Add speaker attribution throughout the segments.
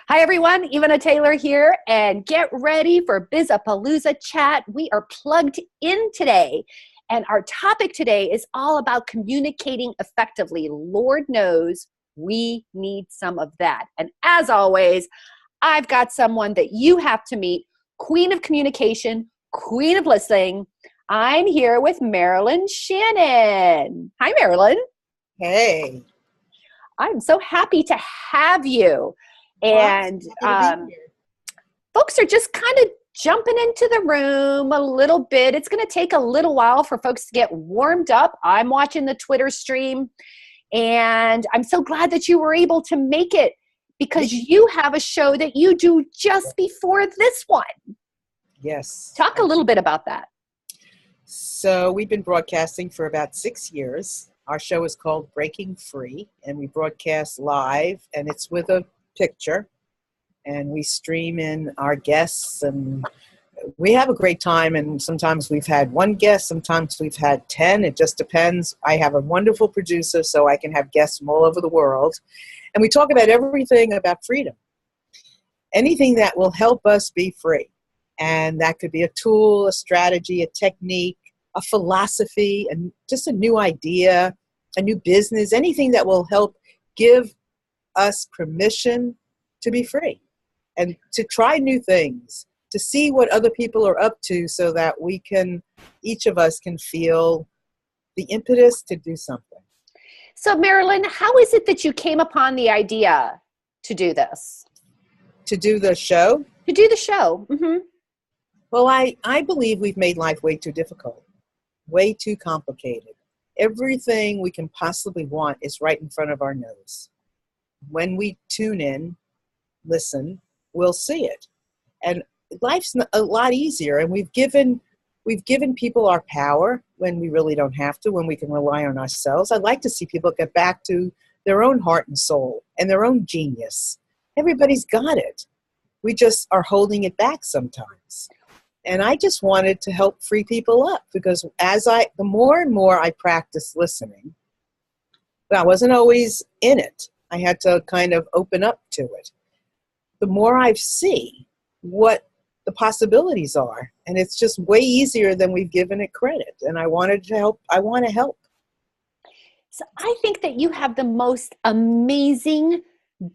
Speaker 1: Hi everyone, Ivana Taylor here, and get ready for Bizapalooza Chat. We are plugged in today, and our topic today is all about communicating effectively. Lord knows we need some of that. And as always, I've got someone that you have to meet, queen of communication, queen of listening. I'm here with Marilyn Shannon. Hi, Marilyn.
Speaker 2: Hey.
Speaker 1: I'm so happy to have you. And folks are just kind of jumping into the room a little bit. It's going to take a little while for folks to get warmed up. I'm watching the Twitter stream, and I'm so glad that you were able to make it because you have a show that you do just before this one.
Speaker 2: Yes.
Speaker 1: Talk a little bit about that.
Speaker 2: So we've been broadcasting for about 6 years. Our show is called Breaking Free, and we broadcast live, and it's with a picture, and we stream in our guests, and we have a great time. And sometimes we've had one guest, sometimes we've had 10. It just depends. I have a wonderful producer, so I can have guests from all over the world, and we talk about everything about freedom, anything that will help us be free. And that could be a tool, a strategy, a technique, a philosophy, and just a new idea, a new business, anything that will help give us permission to be free and to try new things, to see what other people are up to so that each of us can feel the impetus to do something.
Speaker 1: So Marilyn, how is it that you came upon the idea to do this?
Speaker 2: To do the show?
Speaker 1: To do the show. Mm-hmm.
Speaker 2: Well, I believe we've made life way too difficult, way too complicated. Everything we can possibly want is right in front of our nose. When we tune in, listen, we'll see it. And life's a lot easier, and we've given people our power when we really don't have to, when we can rely on ourselves. I'd like to see people get back to their own heart and soul and their own genius. Everybody's got it. We just are holding it back sometimes. And I just wanted to help free people up, because the more and more I practice listening, but I wasn't always in it. I had to kind of open up to it. The more I see what the possibilities are, and it's just way easier than we've given it credit. And I wanted to help. I want to help.
Speaker 1: So I think that you have the most amazing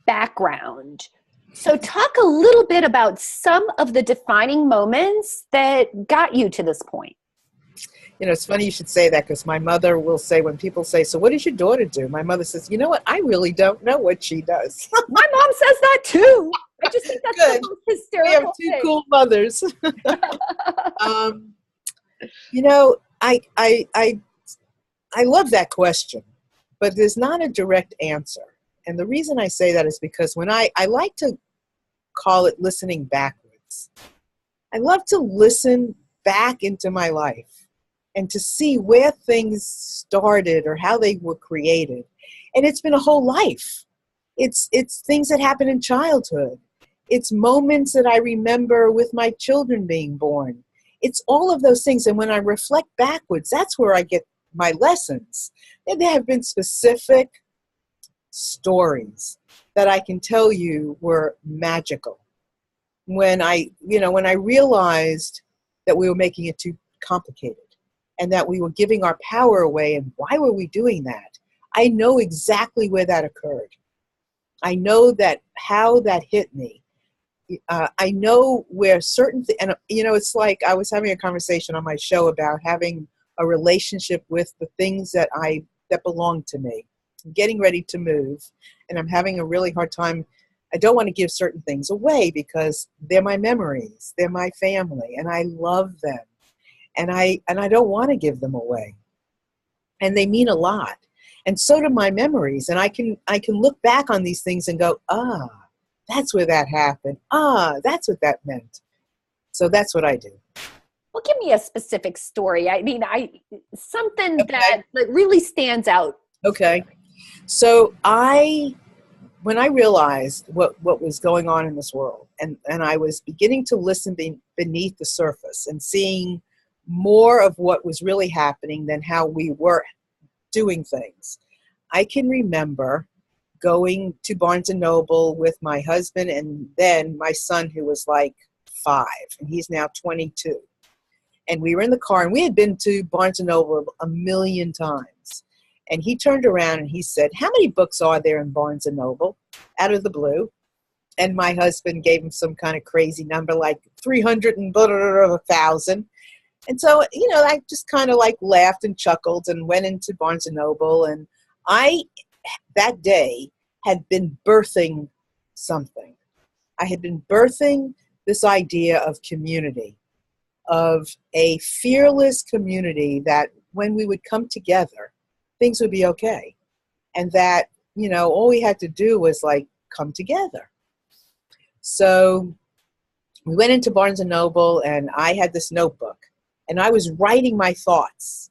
Speaker 1: background. So talk a little bit about some of the defining moments that got you to this point.
Speaker 2: You know, it's funny you should say that, because my mother will say, when people say, so what does your daughter do? My mother says, you know what? I really don't know what she does.
Speaker 1: My mom says that too. I just think that's
Speaker 2: Good.
Speaker 1: the most hysterical
Speaker 2: We have two cool mothers. You know, I love that question, but there's not a direct answer. And the reason I say that is because when I like to call it listening backwards. I love to listen back into my life and to see where things started or how they were created. And it's been a whole life. It's things that happened in childhood. It's moments that I remember with my children being born. It's all of those things. And when I reflect backwards, that's where I get my lessons. And there have been specific stories that I can tell you were magical. When I realized that we were making it too complicated and that we were giving our power away, and why were we doing that? I know exactly where that occurred. I know how that hit me. I know where certain things, and it's like I was having a conversation on my show about having a relationship with the things that belong to me. I'm getting ready to move, and I'm having a really hard time. I don't want to give certain things away because they're my memories, they're my family, and I love them, and I don't want to give them away, and they mean a lot, and so do my memories. And I can look back on these things and go, that's where that happened. That's what that meant. So that's what I do.
Speaker 1: Well, give me a specific story. I mean, something that really stands out.
Speaker 2: Okay. So when I realized what was going on in this world, and I was beginning to listen beneath the surface and seeing more of what was really happening than how we were doing things, I can remember going to Barnes and Noble with my husband and then my son, who was like 5, and he's now 22. And we were in the car, and we had been to Barnes and Noble a million times. And he turned around and he said, "How many books are there in Barnes and Noble?" Out of the blue. And my husband gave him some kind of crazy number, like 300 and blah, blah, blah, 1,000. And so, I just kind of like laughed and chuckled and went into Barnes and Noble. And I, that day, had been birthing something. I had been birthing this idea of community, of a fearless community that when we would come together, things would be okay. And that, all we had to do was like come together. So we went into Barnes and Noble, and I had this notebook, and I was writing my thoughts.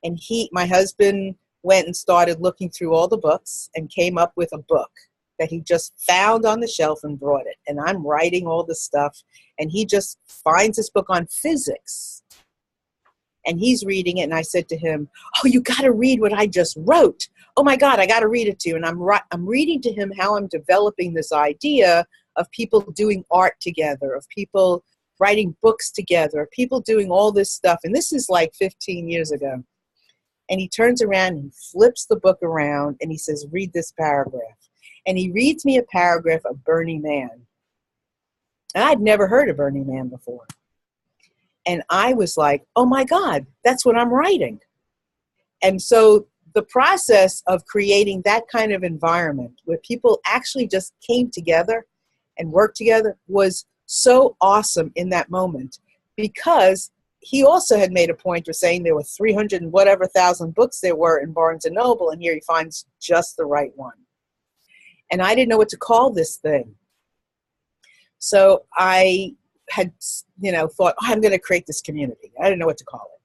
Speaker 2: And my husband went and started looking through all the books and came up with a book that he just found on the shelf and brought it. And I'm writing all this stuff, and he just finds this book on physics. And he's reading it, and I said to him, "Oh, you got to read what I just wrote. Oh my God, I got to read it to you." And I'm reading to him how I'm developing this idea of people doing art together, of people writing books together, people doing all this stuff. And this is like 15 years ago. And he turns around and flips the book around, and he says, "Read this paragraph." And he reads me a paragraph of Burning Man. And I'd never heard of Burning Man before. And I was like, oh my God, that's what I'm writing. And so the process of creating that kind of environment where people actually just came together and worked together was so awesome in that moment, because he also had made a point of saying there were 300 and whatever thousand books there were in Barnes and Noble, and here he finds just the right one. And I didn't know what to call this thing. So I had, thought, I'm going to create this community. I didn't know what to call it.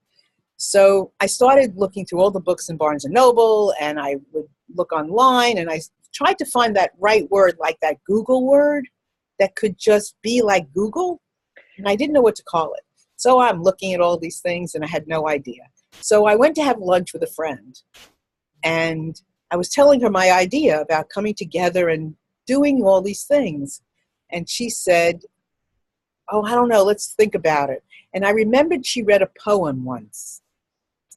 Speaker 2: So I started looking through all the books in Barnes and Noble, and I would look online, and I tried to find that right word, like that Google word that could just be like Google. And I didn't know what to call it. So I'm looking at all these things, and I had no idea. So I went to have lunch with a friend, and I was telling her my idea about coming together and doing all these things. And she said, "Oh, I don't know, let's think about it." And I remembered she read a poem once.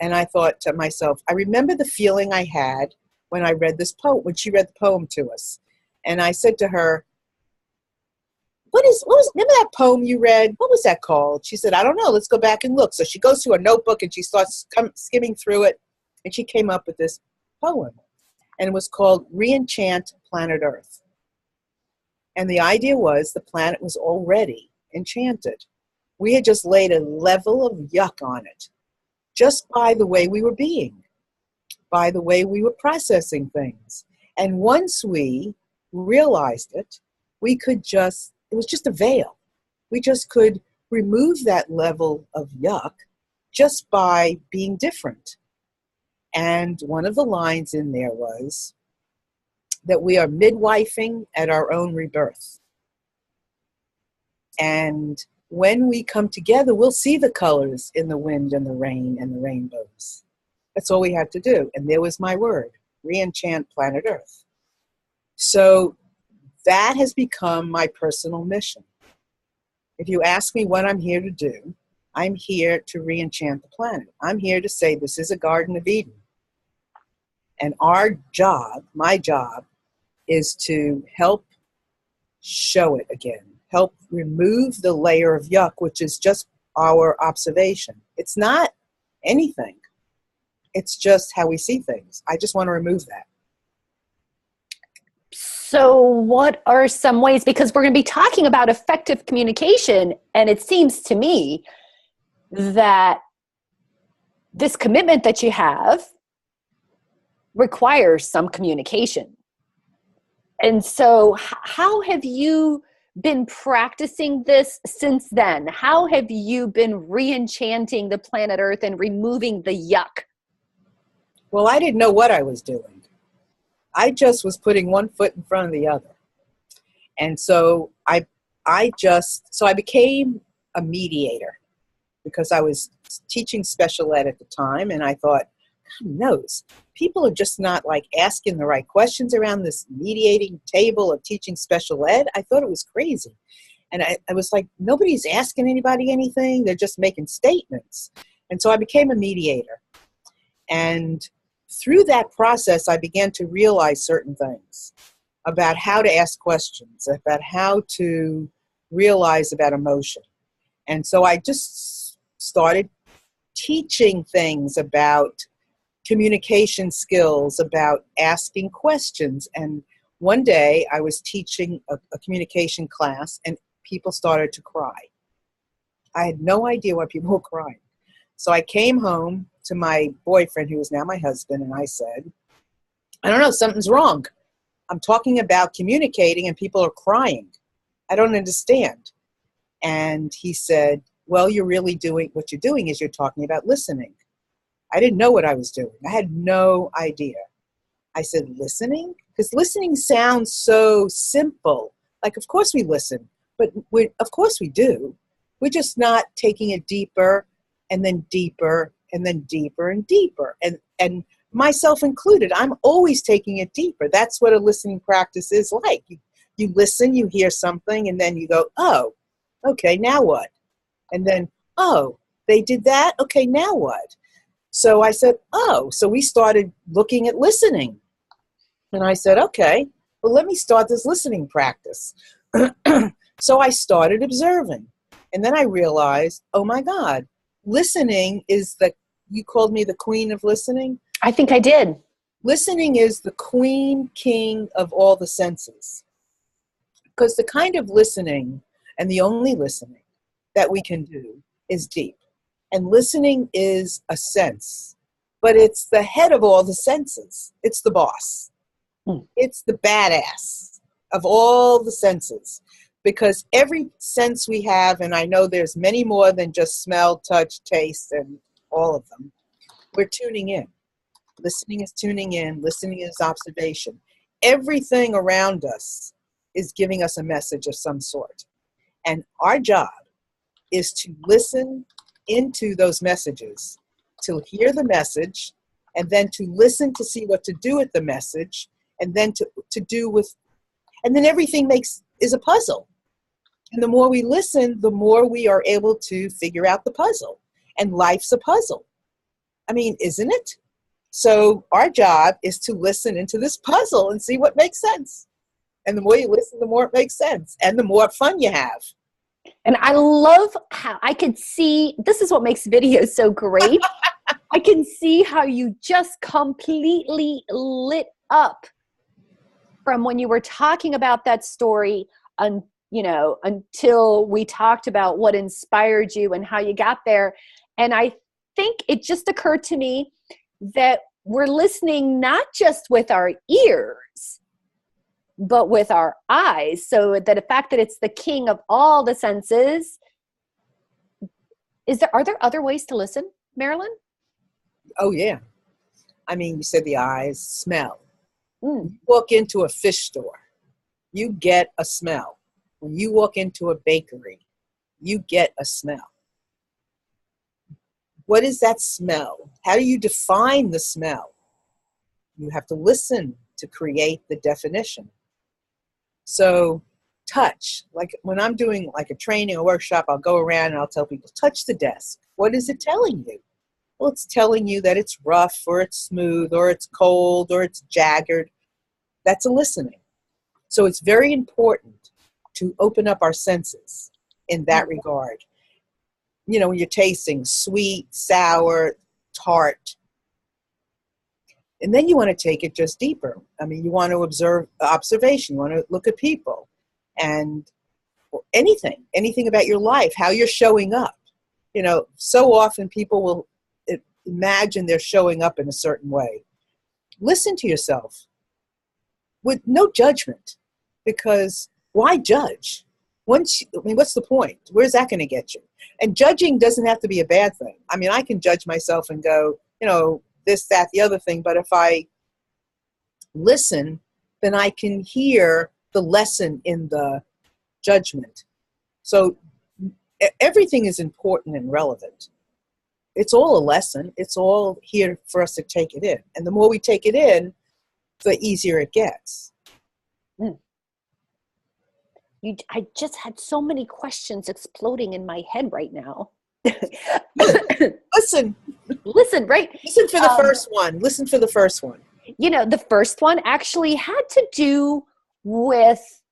Speaker 2: And I thought to myself, I remember the feeling I had when I read this poem, when she read the poem to us. And I said to her, remember that poem you read? What was that called? She said, "I don't know, let's go back and look." So she goes to a notebook and she starts skimming through it. And she came up with this poem. And it was called "Re-Enchant Planet Earth." And the idea was the planet was already enchanted. We had just laid a level of yuck on it, just by the way we were being, by the way we were processing things. And once we realized it, it was just a veil. We just could remove that level of yuck just by being different. And one of the lines in there was that we are midwifing at our own rebirth. And when we come together, we'll see the colors in the wind and the rain and the rainbows. That's all we had to do. And there was my word, re-enchant planet Earth. So that has become my personal mission. If you ask me what I'm here to do, I'm here to re-enchant the planet. I'm here to say this is a Garden of Eden. And our job, my job, is to help show it again, help remove the layer of yuck, which is just our observation. It's not anything. It's just how we see things. I just want to remove that.
Speaker 1: So what are some ways, because we're going to be talking about effective communication, and it seems to me that this commitment that you have requires some communication. And so how have you been practicing this since then? How have you been re-enchanting the planet Earth and removing the yuck?
Speaker 2: Well, I didn't know what I was doing. I just was putting one foot in front of the other. And so I became a mediator, because I was teaching special ed at the time, and I thought, God knows, people are just not like asking the right questions around this mediating table of teaching special ed. I thought it was crazy. And I was like, nobody's asking anybody anything. They're just making statements. And so I became a mediator. And through that process, I began to realize certain things about how to ask questions, about how to realize about emotion. And so I just started teaching things about communication skills, about asking questions. And one day I was teaching a communication class and people started to cry. I had no idea why people were crying. So I came home to my boyfriend, who is now my husband, and I said, I don't know, something's wrong. I'm talking about communicating and people are crying. I don't understand. And he said, well, you're really doing, what you're doing is you're talking about listening. I didn't know what I was doing. I had no idea. I said, listening? Because listening sounds so simple. Like, of course we listen, but of course we do. We're just not taking it deeper and then deeper and then deeper and deeper. And myself included, I'm always taking it deeper. That's what a listening practice is like. You listen, you hear something, and then you go, oh, okay, now what? And then, oh, they did that? Okay, now what? So I said, oh, so we started looking at listening. And I said, okay, well, let me start this listening practice. So I started observing. And then I realized, oh my God, listening is you called me the queen of listening?
Speaker 1: I think I did.
Speaker 2: Listening is the queen, king of all the senses. Because the kind of listening, and the only listening that we can do, is deep. And listening is a sense, but it's the head of all the senses. It's the boss. It's the badass of all the senses. Because every sense we have, and I know there's many more than just smell, touch, taste, and all of them, we're tuning in. Listening is tuning in. Listening is observation. Everything around us is giving us a message of some sort. And our job is to listen into those messages, to hear the message, and then to listen to see what to do with the message, and then to do with, and then everything is a puzzle. And the more we listen, the more we are able to figure out the puzzle. And life's a puzzle. I mean, isn't it? So our job is to listen into this puzzle and see what makes sense. And the more you listen, the more it makes sense. And the more fun you have.
Speaker 1: And I love how I could see, this is what makes videos so great. I can see how you just completely lit up from when you were talking about that story until we talked about what inspired you and how you got there. And I think it just occurred to me that we're listening not just with our ears, but with our eyes. So that the fact that it's the king of all the senses, are there other ways to listen, Marilyn?
Speaker 2: Oh, yeah. I mean, you said the eyes, smell.
Speaker 1: Mm.
Speaker 2: You walk into a fish store, you get a smell. When you walk into a bakery, you get a smell. What is that smell? How do you define the smell? You have to listen to create the definition. So touch, like when I'm doing like a training or workshop, I'll go around and I'll tell people, touch the desk. What is it telling you? Well, it's telling you that it's rough or it's smooth or it's cold or it's jagged. That's a listening. So it's very important to open up our senses in that regard. You know, when you're tasting sweet, sour, tart, and then you want to take it just deeper. I mean, you want to observe observation. You want to look at people and anything about your life, how you're showing up. You know, so often people will imagine they're showing up in a certain way. Listen to yourself with no judgment, because why judge? What's the point? Where's that going to get you? And judging doesn't have to be a bad thing. I mean, I can judge myself and go, this, that, the other thing. But if I listen, then I can hear the lesson in the judgment. So everything is important and relevant. it's all a lesson. It's all here for us to take it in. And the more we take it in, the easier it gets.
Speaker 1: Mm. I just had so many questions exploding in my head right now.
Speaker 2: Listen.
Speaker 1: Listen, right?
Speaker 2: Listen for the first one. Listen for the first one.
Speaker 1: You know, the first one actually had to do with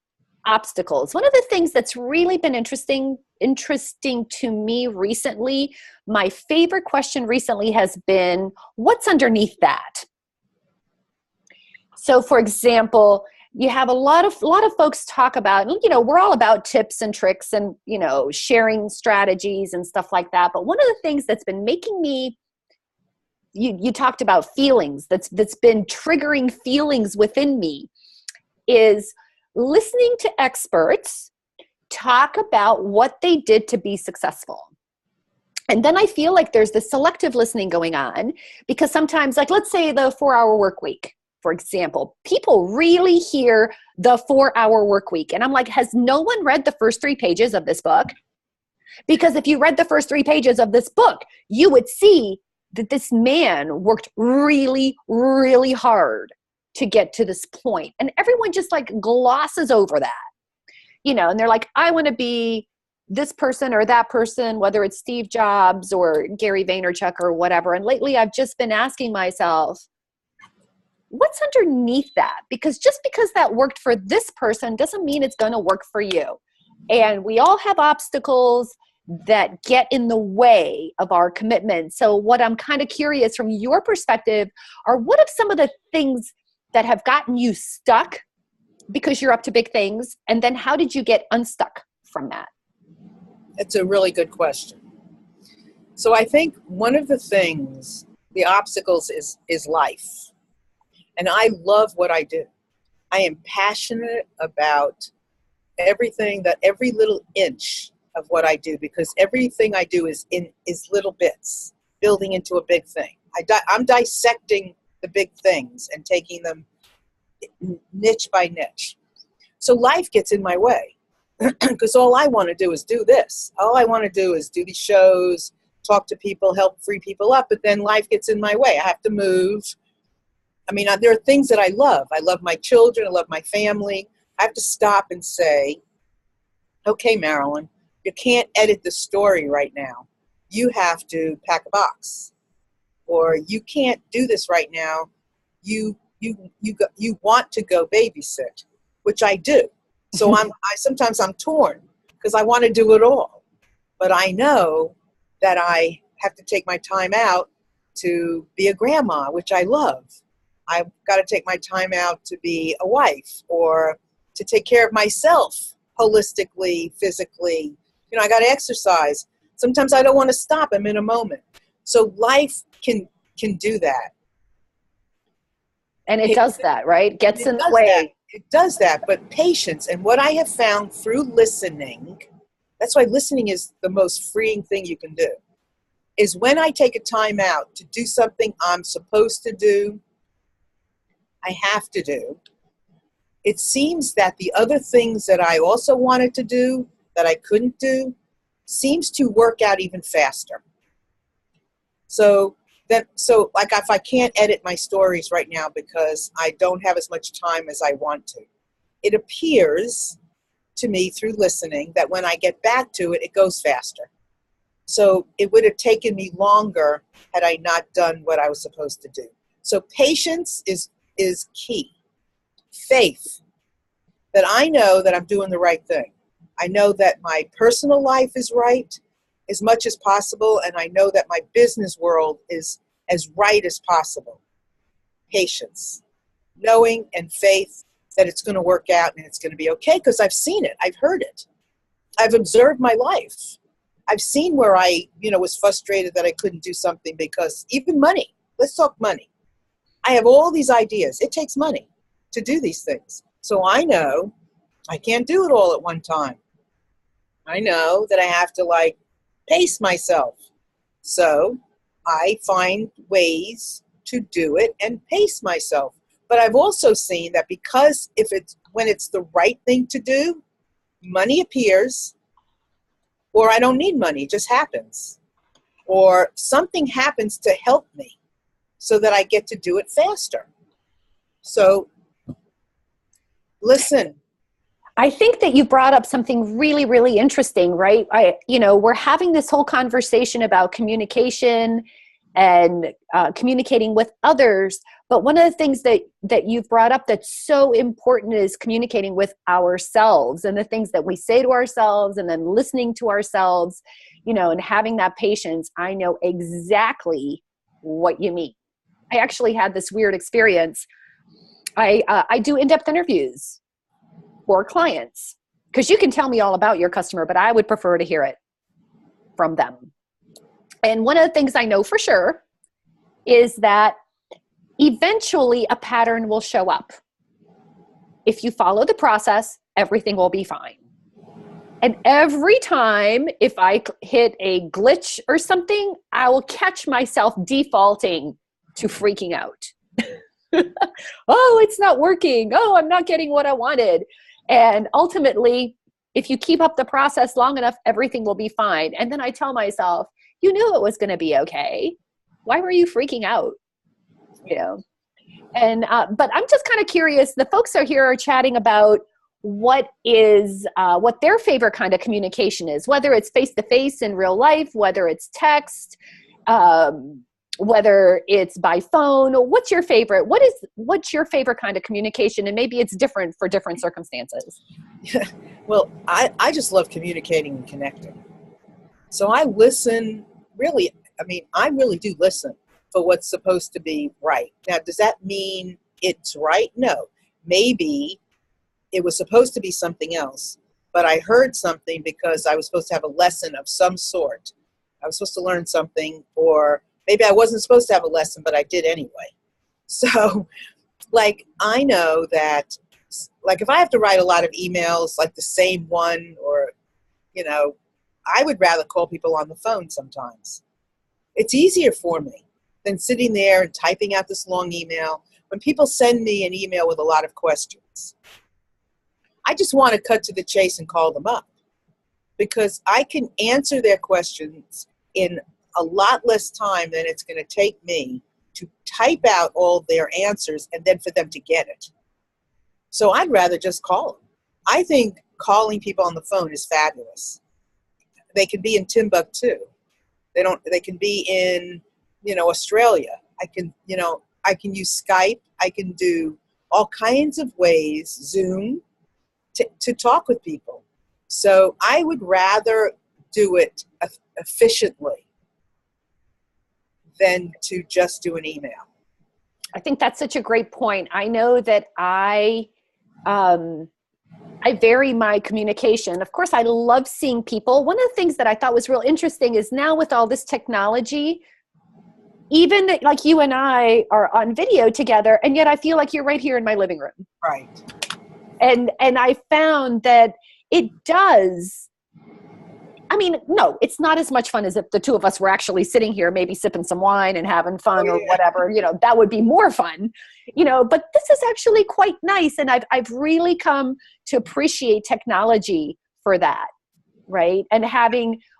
Speaker 1: obstacles. One of the things that's really been interesting to me recently, my favorite question recently has been, what's underneath that? So for example, you have a lot of folks talk about, you know, we're all about tips and tricks and, you know, sharing strategies and stuff like that. But one of the things that's been making me, you talked about feelings, that's been triggering feelings within me, is listening to experts talk about what they did to be successful. And then I feel like there's this selective listening going on, because sometimes, like, let's say the 4-hour work week, for example, people really hear the 4-hour work week. And I'm like, has no one read the first 3 pages of this book? Because if you read the first 3 pages of this book, you would see that this man worked really, really hard to get to this point. And everyone just like glosses over that, you know, and they're like, I want to be this person or that person, whether it's Steve Jobs or Gary Vaynerchuk or whatever. And lately I've just been asking myself, what's underneath that? Because just because that worked for this person doesn't mean it's going to work for you. And we all have obstacles that get in the way of our commitment. So what I'm kind of curious from your perspective are, what are some of the things that have gotten you stuck because you're up to big things? And then how did you get unstuck from that?
Speaker 2: It's a really good question. So I think one of the things, the obstacles is life. And I love what I do. I am passionate about everything, that every little inch of what I do, because everything I do is little bits building into a big thing. I'm dissecting the big things and taking them niche by niche. So life gets in my way, because all I want to do is do this. All I want to do is do these shows, talk to people, help free people up, but then life gets in my way. I have to move. I mean, there are things that I love. I love my children. I love my family. I have to stop and say, okay, Marilyn, you can't edit the story right now. You have to pack a box. Or you can't do this right now. You want to go babysit, which I do. So sometimes I'm torn because I want to do it all. But I know that I have to take my time out to be a grandma, which I love. I've got to take my time out to be a wife, or to take care of myself holistically, physically. You know, I got to exercise. Sometimes I don't want to stop. I'm in a moment. So life can do that.
Speaker 1: And it does that, right? Gets in the way.
Speaker 2: It does that. But patience, and what I have found through listening, that's why listening is the most freeing thing you can do, is when I take a time out to do something I'm supposed to do, I have to do, it seems that the other things that I also wanted to do that I couldn't do seems to work out even faster. So like if I can't edit my stories right now because I don't have as much time as I want to, it appears to me through listening that when I get back to it, it goes faster. So it would have taken me longer had I not done what I was supposed to do. So patience is key. Faith, that I know that I'm doing the right thing. I know that my personal life is right as much as possible, and I know that my business world is as right as possible. Patience, knowing and faith that it's going to work out and it's going to be okay, because I've seen it. I've heard it. I've observed my life. I've seen where I, was frustrated that I couldn't do something because even money, let's talk money. I have all these ideas. It takes money to do these things. So I know I can't do it all at one time. I know that I have to pace myself. So I find ways to do it and pace myself. But I've also seen that because when it's the right thing to do, money appears, or I don't need money, it just happens. or something happens to help me so that I get to do it faster. So listen.
Speaker 1: I think that you brought up something really, really interesting, right? We're having this whole conversation about communication and communicating with others. But one of the things that you've brought up that's so important is communicating with ourselves, and the things that we say to ourselves, and then listening to ourselves, and having that patience. I know exactly what you mean. I actually had this weird experience. I do in-depth interviews for clients, because you can tell me all about your customer, but I would prefer to hear it from them. And one of the things I know for sure is that eventually a pattern will show up. If you follow the process, everything will be fine. And every time, if I hit a glitch or something, I will catch myself defaulting to freaking out. Oh, it's not working. Oh, I'm not getting what I wanted. And ultimately, if you keep up the process long enough, everything will be fine. And then I tell myself, you knew it was going to be okay. Why were you freaking out? And but I'm just kind of curious. The folks are chatting about what their favorite kind of communication is, whether it's face-to-face in real life, whether it's text, whether it's by phone. What's your favorite? What's your favorite kind of communication? And maybe it's different for different circumstances.
Speaker 2: Yeah. Well, I just love communicating and connecting. So I listen, really, I really do listen for what's supposed to be right. Now, does that mean it's right? No. Maybe it was supposed to be something else, but I heard something because I was supposed to have a lesson of some sort. I was supposed to learn something, or maybe I wasn't supposed to have a lesson, but I did anyway. So, I know that, if I have to write a lot of emails, like the same one, or, I would rather call people on the phone sometimes. It's easier for me than sitting there and typing out this long email. When people send me an email with a lot of questions, I just want to cut to the chase and call them up, because I can answer their questions in a lot less time than it's going to take me to type out all their answers and then for them to get it. So I'd rather just call them. I think calling people on the phone is fabulous. They can be in Timbuktu. They can be in, Australia. I can use Skype. I can do all kinds of ways, Zoom, to talk with people. So I would rather do it efficiently than to just do an email.
Speaker 1: I think that's such a great point. I know that I vary my communication. Of course, I love seeing people. One of the things that I thought was real interesting is now with all this technology, even like you and I are on video together, and yet I feel like you're right here in my living room.
Speaker 2: Right.
Speaker 1: And I found that it does. No, it's not as much fun as if the two of us were actually sitting here, maybe sipping some wine and having fun or whatever, that would be more fun, but this is actually quite nice. And I've really come to appreciate technology for that. Right. And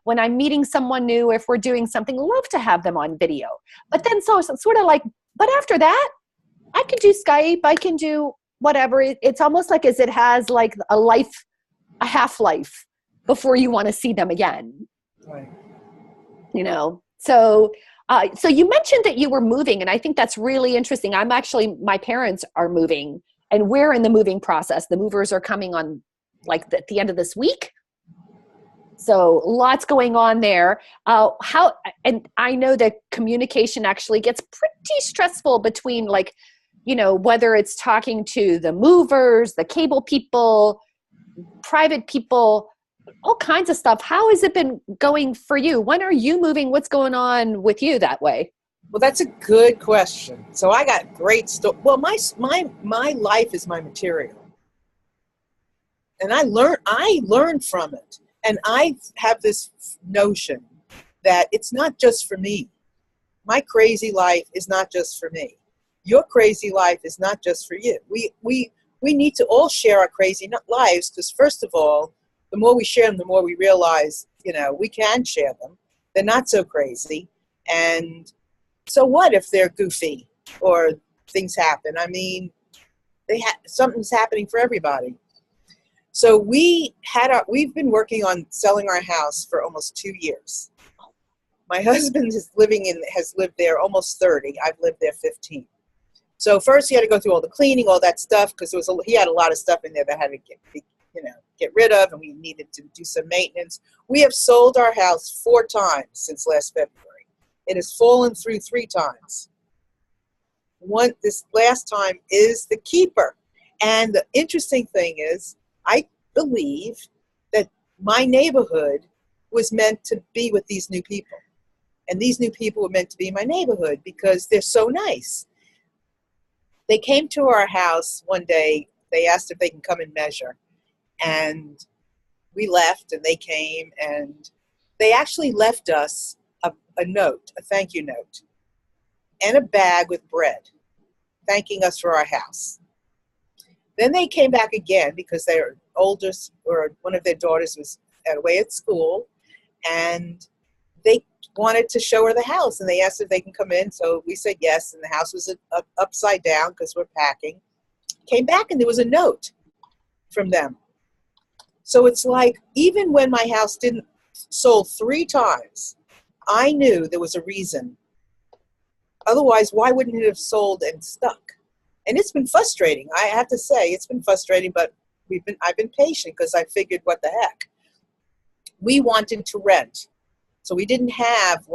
Speaker 1: when I'm meeting someone new, if we're doing something, love to have them on video, but then so sort of but after that, I can do Skype, I can do whatever. It's almost like as it has a half-life before you want to see them again.
Speaker 2: Right.
Speaker 1: So you mentioned that you were moving, and I think that's really interesting. My parents are moving, and we're in the moving process. The movers are coming on at the end of this week. So lots going on there. And I know that communication actually gets pretty stressful between whether it's talking to the movers, the cable people, private people, all kinds of stuff. How has it been going for you? When are you moving? What's going on with you that way?
Speaker 2: Well, that's a good question. So I got great stuff. Well, my life is my material, and I learned from it. And I have this notion that it's not just for me. My crazy life is not just for me. Your crazy life is not just for you. We need to all share our crazy lives, because first of all, the more we share them, the more we realize, we can share them. They're not so crazy. And so what if they're goofy or things happen? I mean, something's happening for everybody. So we've been working on selling our house for almost 2 years. My husband has lived there almost 30. I've lived there 15. So first he had to go through all the cleaning, all that stuff, because he had a lot of stuff in there that had to get rid of, and we needed to do some maintenance. We have sold our house 4 times since last February. It has fallen through 3 times. This last time is the keeper. And the interesting thing is, I believe that my neighborhood was meant to be with these new people. And these new people were meant to be in my neighborhood because they're so nice. They came to our house one day. They asked if they can come and measure. And we left, and they came, and they actually left us a note, a thank you note, and a bag with bread, thanking us for our house. Then they came back again because their oldest, or one of their daughters, was away at school, and they wanted to show her the house, and they asked if they can come in. So we said yes, and the house was upside down because we're packing. Came back, and there was a note from them. So it's like, even when my house didn't sold 3 times, I knew there was a reason. Otherwise, why wouldn't it have sold and stuck? And it's been frustrating. I have to say, it's been frustrating, but I've been patient because I figured, what the heck? We wanted to rent. So we didn't have,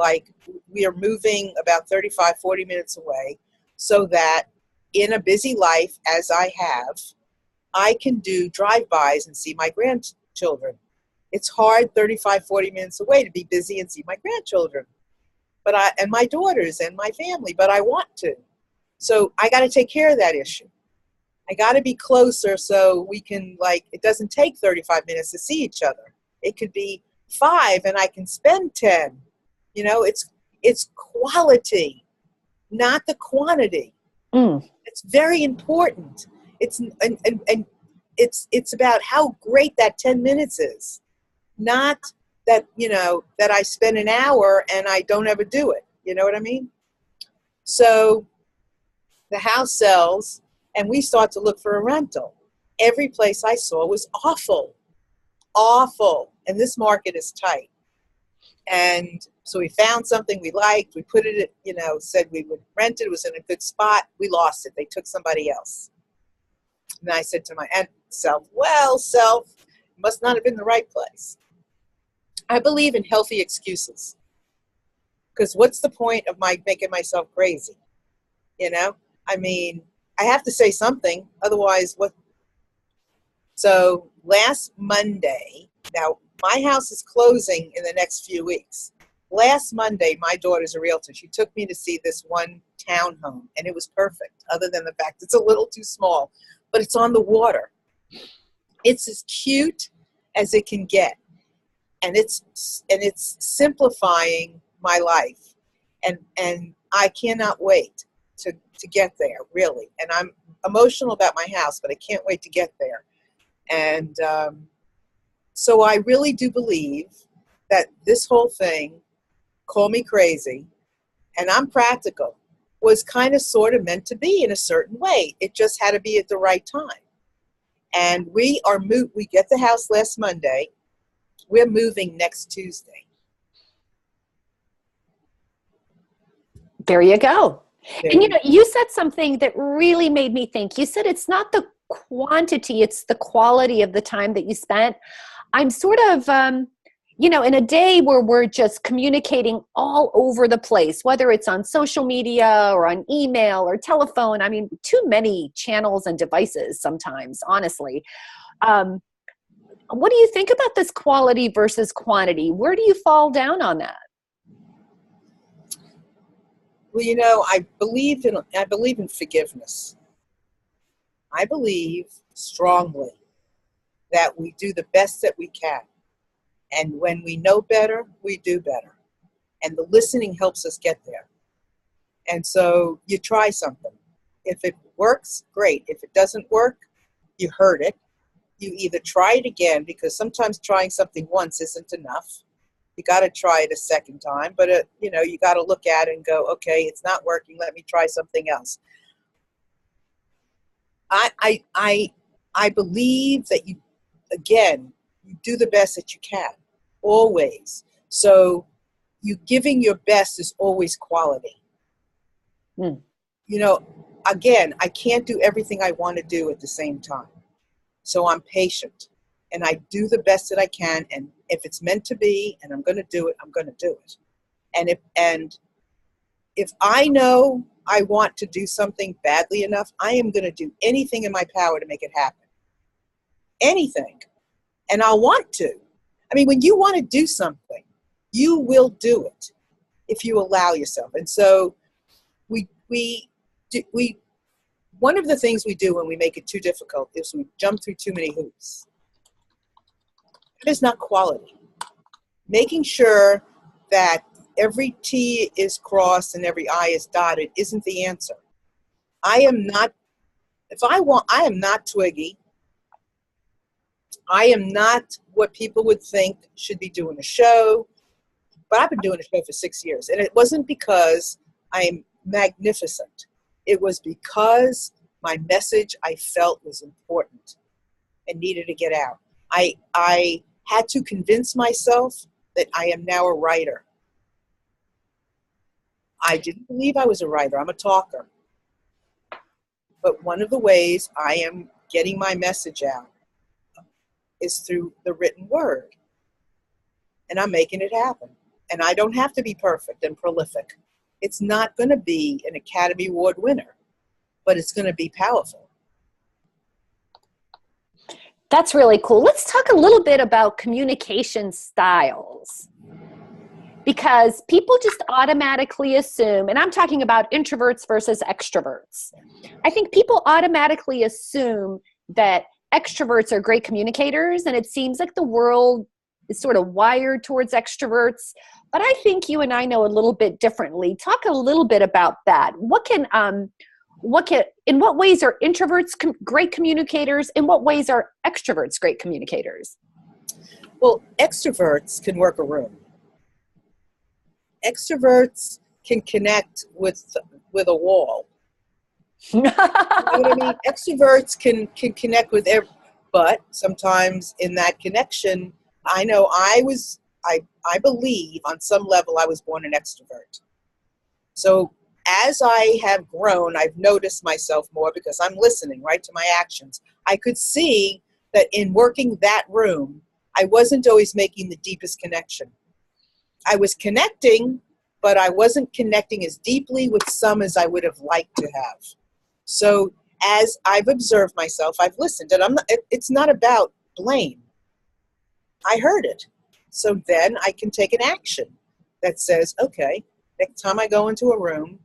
Speaker 2: we are moving about 35, 40 minutes away, so that in a busy life, as I have, I can do drive-bys and see my grandchildren. It's hard 35, 40 minutes away to be busy and see my grandchildren, and my daughters and my family, but I want to. So I got to take care of that issue. I got to be closer so we can, it doesn't take 35 minutes to see each other. It could be 5 and I can spend 10. It's quality, not the quantity. It's very important. It's about how great that 10 minutes is, not that, that I spend an hour and I don't ever do it. You know what I mean? So the house sells, and we start to look for a rental. Every place I saw was awful. And this market is tight. And so we found something we liked. We put it, said we would rent it. It was in a good spot. We lost it. They took somebody else. And I said to my self, must not have been the right place. I believe in healthy excuses. Because what's the point of making myself crazy? I mean, I have to say something. Otherwise, what? So last Monday, now my house is closing in the next few weeks. Last Monday, my daughter's a realtor. She took me to see this one townhome, and it was perfect, other than the fact it's a little too small, but it's on the water. It's as cute as it can get, and it's simplifying my life, and I cannot wait to get there, really. And I'm emotional about my house, but I can't wait to get there. And so I really do believe that this whole thing, call me crazy, and I'm practical, was kind of sort of meant to be in a certain way. It just had to be at the right time. And we get the house last Monday. We're moving next Tuesday.
Speaker 1: There you go. And you said something that really made me think. You said it's not the quantity, it's the quality of the time that you spent. I'm sort of, in a day where we're just communicating all over the place, whether it's on social media or on email or telephone. I mean, too many channels and devices sometimes, honestly. What do you think about this quality versus quantity? Where do you fall down on that?
Speaker 2: Well, I believe in forgiveness. I believe strongly that we do the best that we can. And when we know better, we do better. And the listening helps us get there. And so you try something. If it works, great. If it doesn't work, you heard it. You either try it again, because sometimes trying something once isn't enough. You got to try it a second time, but you know, you got to look at it and go, okay, it's not working. Let me try something else. I believe that you, again, you do the best that you can, always. So you giving your best is always quality.
Speaker 1: Mm.
Speaker 2: You know, again, I can't do everything I want to do at the same time. So I'm patient and I do the best that I can. And if it's meant to be and I'm going to do it, I'm going to do it. And if I know I want to do something badly enough, I am going to do anything in my power to make it happen. Anything. And I'll want to. I mean, when you want to do something, you will do it if you allow yourself. And so we one of the things we do when we make it too difficult is we jump through too many hoops. That is not quality. Making sure that every T is crossed and every I is dotted isn't the answer. I am not Twiggy. I am not what people would think should be doing a show, but I've been doing a show for 6 years. And it wasn't because I'm magnificent. It was because my message I felt was important and needed to get out. I had to convince myself that I am now a writer. I didn't believe I was a writer. I'm a talker. But one of the ways I am getting my message out is through the written word. And I'm making it happen. And I don't have to be perfect and prolific. It's not going to be an Academy Award winner, but it's going to be powerful.
Speaker 1: That's really cool. Let's talk a little bit about communication styles. Because people just automatically assume, and I'm talking about introverts versus extroverts. I think people automatically assume that extroverts are great communicators, and it seems like the world is sort of wired towards extroverts. But I think you and I know a little bit differently. Talk a little bit about that. In what ways are introverts great communicators? In what ways are extroverts great communicators?
Speaker 2: Well, extroverts can work a room. Extroverts can connect with a wall. You know what I mean? Extroverts can connect with but sometimes in that connection, I know I believe on some level I was born an extrovert. So as I have grown, I've noticed myself more because I'm listening, right, to my actions. I could see that in working that room, I wasn't always making the deepest connection. I was connecting, but I wasn't connecting as deeply with some as I would have liked to have. So as I've observed myself, I've listened, and it's not about blame. I heard it. So then I can take an action that says, okay, next time I go into a room,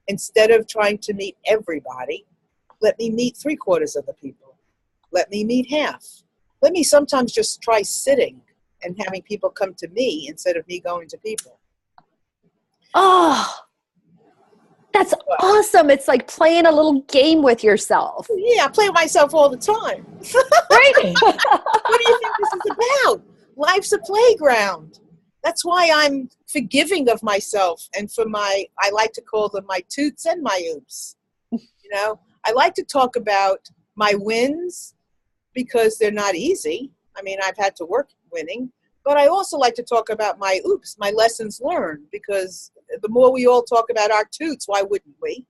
Speaker 2: instead of trying to meet everybody, let me meet 3/4 of the people. Let me meet half. Let me sometimes just try sitting and having people come to me instead of me going to people.
Speaker 1: Oh, that's awesome. It's like playing a little game with yourself.
Speaker 2: Yeah, I play with myself all the time.
Speaker 1: Right?
Speaker 2: What do you think this is about? Life's a playground. That's why I'm forgiving of myself and for I like to call them my toots and my oops. You know, I like to talk about my wins because they're not easy. I mean, I've had to work winning, but I also like to talk about my oops, my lessons learned, because the more we all talk about our toots, why wouldn't we?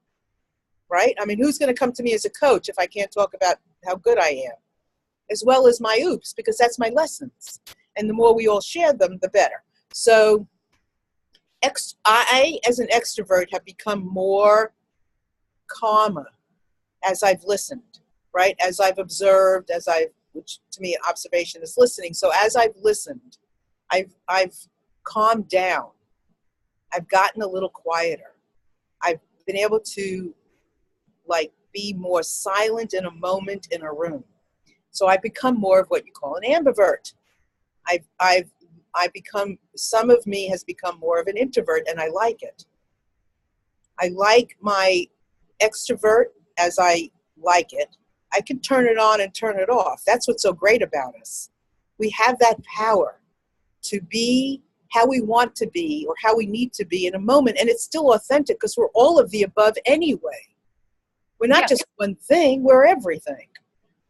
Speaker 2: Right? I mean, who's going to come to me as a coach if I can't talk about how good I am? As well as my oops, because that's my lessons. And the more we all share them, the better. So I, as an extrovert, have become more calmer as I've listened, right? As I've observed, which to me, observation is listening. So as I've listened, I've calmed down. I've gotten a little quieter. I've been able to be more silent in a moment in a room. So I've become more of what you call an ambivert. Some of me has become more of an introvert, and I like it. I like my extrovert as I like it. I can turn it on and turn it off. That's what's so great about us. We have that power to be how we want to be or how we need to be in a moment. And it's still authentic because we're all of the above anyway. We're not just one thing, we're everything.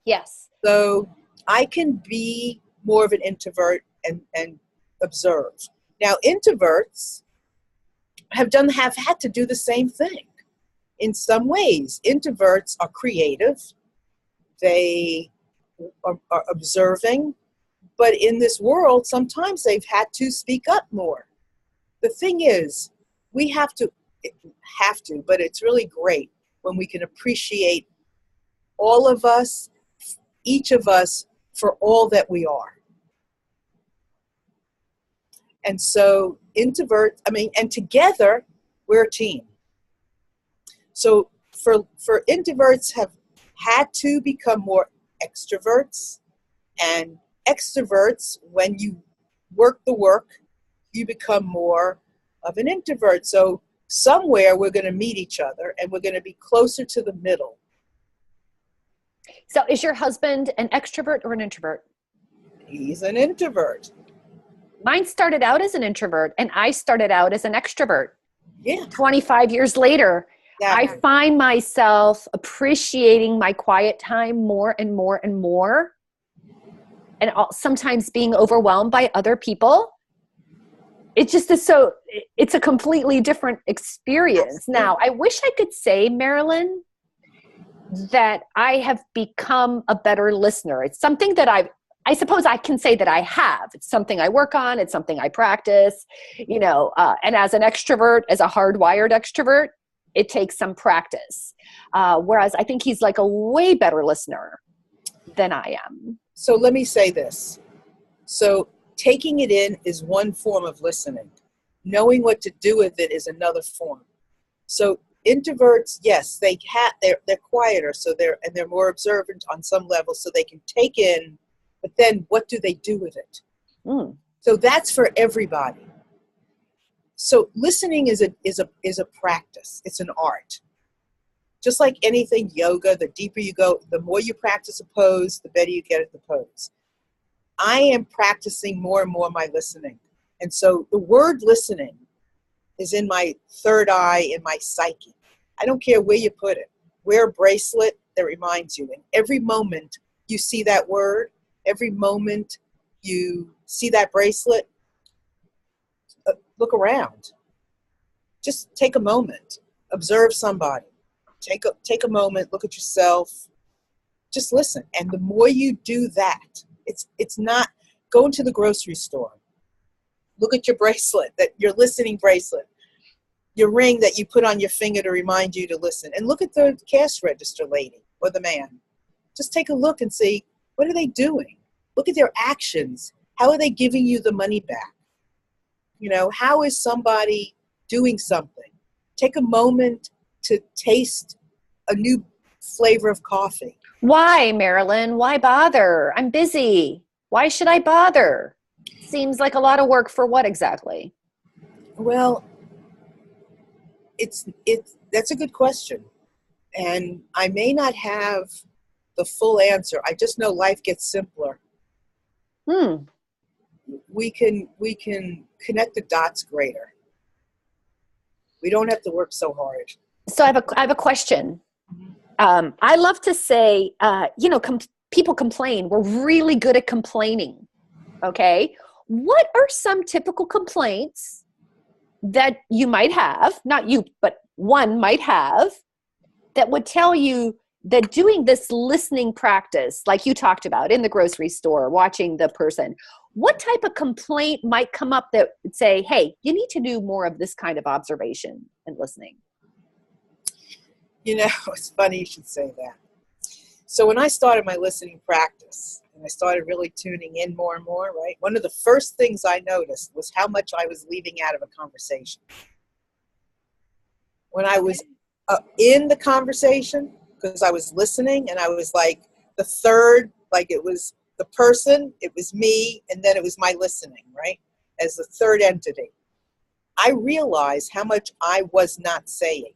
Speaker 1: Yes.
Speaker 2: So I can be more of an introvert and observe. Now, introverts have had to do the same thing. In some ways, introverts are creative. They are observing. But in this world, sometimes they've had to speak up more. The thing is, we have to, but it's really great when we can appreciate all of us, each of us, for all that we are. And so and together, we're a team. So for introverts have had to become more extroverts, and extroverts, when you work the work, you become more of an introvert. So somewhere we're going to meet each other and we're going to be closer to the middle.
Speaker 1: So is your husband an extrovert or an introvert?
Speaker 2: He's an introvert.
Speaker 1: Mine started out as an introvert and I started out as an extrovert.
Speaker 2: Yeah.
Speaker 1: 25 years later, I find myself appreciating my quiet time more and more and more. And sometimes being overwhelmed by other people. It just is it's a completely different experience. Now, I wish I could say, Marilyn, that I have become a better listener. It's something that I suppose I can say that I have. It's something I work on. It's something I practice, and as an extrovert, as a hardwired extrovert, it takes some practice. Whereas I think he's like a way better listener than I am.
Speaker 2: So let me say this. So taking it in is one form of listening. Knowing what to do with it is another form. So introverts, yes, they're quieter, so they're more observant on some level, so they can take in. But then, what do they do with it? So that's for everybody. So listening is a practice. It's an art. Just like anything, yoga, the deeper you go, the more you practice a pose, the better you get at the pose. I am practicing more and more my listening. And so the word listening is in my third eye, in my psyche. I don't care where you put it. Wear a bracelet that reminds you. And every moment you see that word, every moment you see that bracelet, look around. Just take a moment. Observe somebody. Take a moment, look at yourself, just listen. And the more you do that, it's not going to the grocery store. Look at your bracelet, your listening bracelet, your ring that you put on your finger to remind you to listen. And look at the cash register lady or the man. Just take a look and see, what are they doing? Look at their actions. How are they giving you the money back? How is somebody doing something? Take a moment to taste a new flavor of coffee.
Speaker 1: Why, Marilyn? Why bother? I'm busy. Why should I bother? Seems like a lot of work for what exactly?
Speaker 2: Well, that's a good question. And I may not have the full answer. I just know life gets simpler. We can connect the dots greater. We don't have to work so hard.
Speaker 1: So I have a question. I love to say, people complain. We're really good at complaining. Okay. What are some typical complaints that you might have, not you, but one might have, that would tell you that doing this listening practice, like you talked about in the grocery store, watching the person, what type of complaint might come up that would say, hey, you need to do more of this kind of observation and listening?
Speaker 2: It's funny you should say that. So when I started my listening practice and I started really tuning in more and more, right, one of the first things I noticed was how much I was leaving out of a conversation. When I was in the conversation, because I was listening and I was like the third, like it was the person, it was me, and then it was my listening, right, as the third entity. I realized how much I was not saying.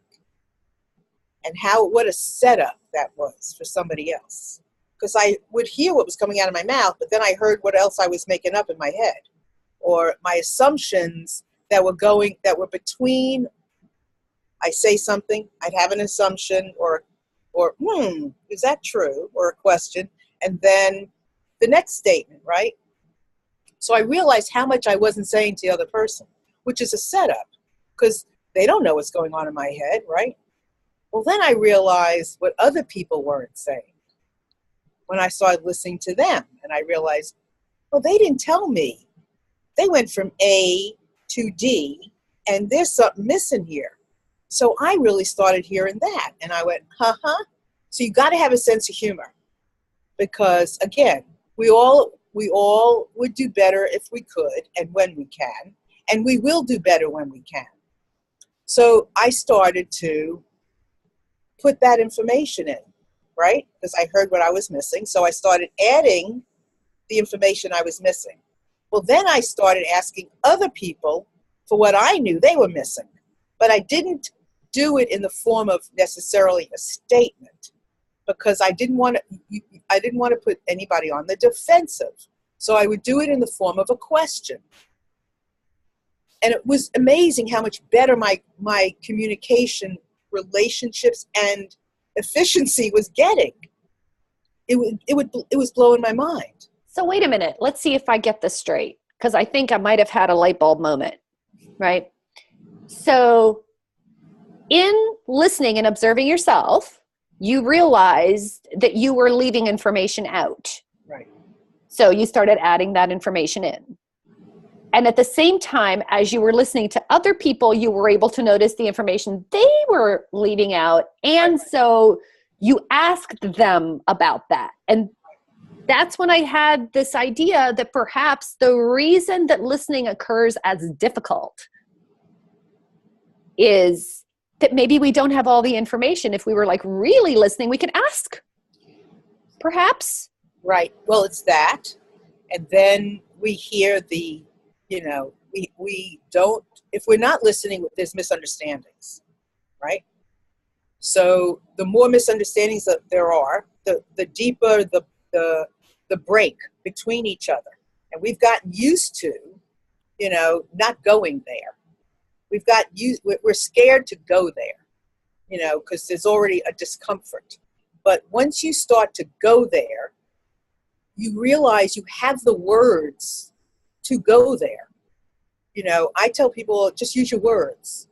Speaker 2: And what a setup that was for somebody else. Because I would hear what was coming out of my mouth, but then I heard what else I was making up in my head. or my assumptions that were between, I say something, I'd have an assumption or is that true? Or a question. And then the next statement, right? So I realized how much I wasn't saying to the other person, which is a setup because they don't know what's going on in my head, right? Well, then I realized what other people weren't saying when I started listening to them. And I realized, well, they didn't tell me. They went from A to D, and there's something missing here. So I really started hearing that. And I went, huh? So you got to have a sense of humor because, again, we all would do better if we could and when we can. And we will do better when we can. So I started to put that information in, right? Because I heard what I was missing. So I started adding the information I was missing. Well, then I started asking other people for what I knew they were missing. But I didn't do it in the form of necessarily a statement because I didn't want to put anybody on the defensive. So I would do it in the form of a question. And it was amazing how much better my communication, relationships, and efficiency was getting. It was blowing my mind.
Speaker 1: So wait a minute. Let's see if I get this straight, because I think I might have had a light bulb moment, right? So in listening and observing yourself, you realized that you were leaving information out.
Speaker 2: Right.
Speaker 1: So you started adding that information in. And at the same time, as you were listening to other people, you were able to notice the information they were leaving out. And so you asked them about that. And that's when I had this idea that perhaps the reason that listening occurs as difficult is that maybe we don't have all the information. If we were like really listening, we could ask, perhaps.
Speaker 2: Right. Well, it's that. And then we hear we don't, if we're not listening, there's misunderstandings, right? So the more misunderstandings that there are, the deeper the break between each other. And we've gotten used to, not going there. We're scared to go there, because there's already a discomfort. But once you start to go there, you realize you have the words to go there. I tell people, just use your words.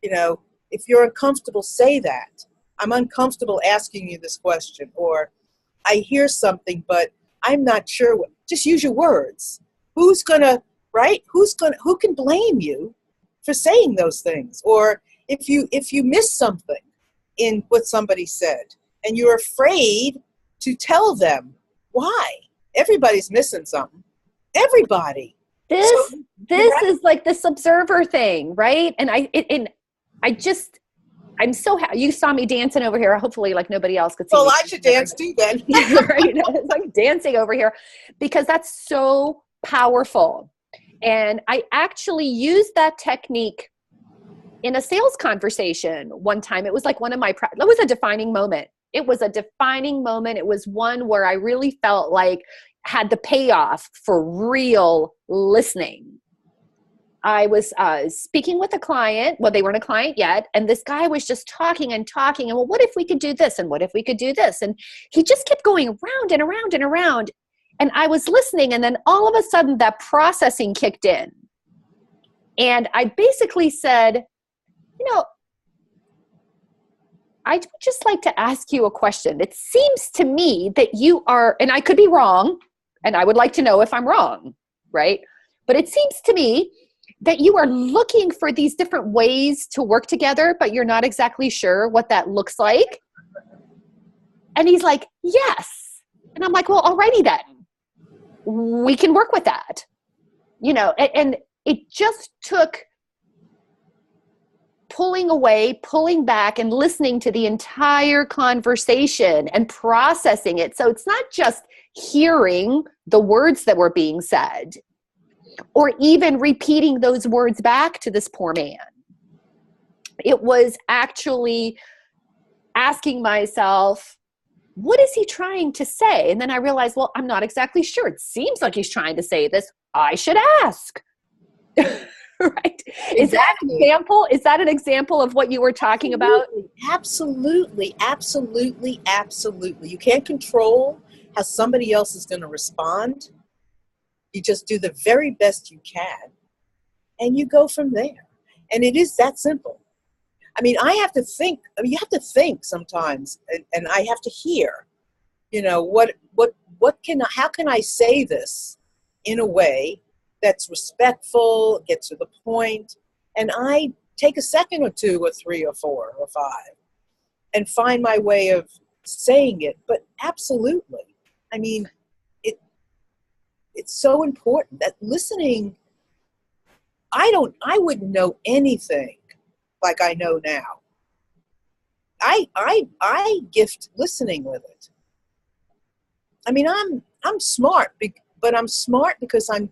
Speaker 2: If you're uncomfortable, say that. I'm uncomfortable asking you this question, or I hear something, but I'm not sure. Just use your words. Who can blame you for saying those things? Or if you miss something in what somebody said and you're afraid to tell them why. Everybody's missing something. Everybody.
Speaker 1: This is like this observer thing, right? And I'm so happy. You saw me dancing over here. Hopefully, like nobody else could see me.
Speaker 2: Well, I should dance too then.
Speaker 1: Right? It's like dancing over here because that's so powerful. And I actually used that technique in a sales conversation one time. It was like it was a defining moment. It was a defining moment. It was one where I really felt like had the payoff for real listening. I was speaking with a client. Well, they weren't a client yet. And this guy was just talking and talking. And well, what if we could do this? And what if we could do this? And he just kept going around and around and around. And I was listening. And then all of a sudden that processing kicked in. And I basically said, I'd just like to ask you a question. It seems to me that you are, and I could be wrong, and I would like to know if I'm wrong, right? But it seems to me that you are looking for these different ways to work together, but you're not exactly sure what that looks like. And he's like, yes. And I'm like, well, alrighty then. We can work with that. And it just took pulling back and listening to the entire conversation and processing it. So it's not just hearing the words that were being said or even repeating those words back to this poor man. It was actually asking myself, what is he trying to say? And then I realized, well, I'm not exactly sure. It seems like he's trying to say this. I should ask. Right. Is that an
Speaker 2: Exactly.
Speaker 1: example? Is that an example of what you were talking about?
Speaker 2: Absolutely, absolutely, absolutely, absolutely. You can't control how somebody else is going to respond. You just do the very best you can, and you go from there. And it is that simple. I mean, I have to think. I mean, you have to think sometimes, and I have to hear. What can how can I say this in a way that's respectful, gets to the point, and I take a second or two or three or four or five and find my way of saying it. But absolutely, I mean, it it's so important that listening. I wouldn't know anything like I know now. I gift listening with it. I mean, I'm smart, but I'm smart because I'm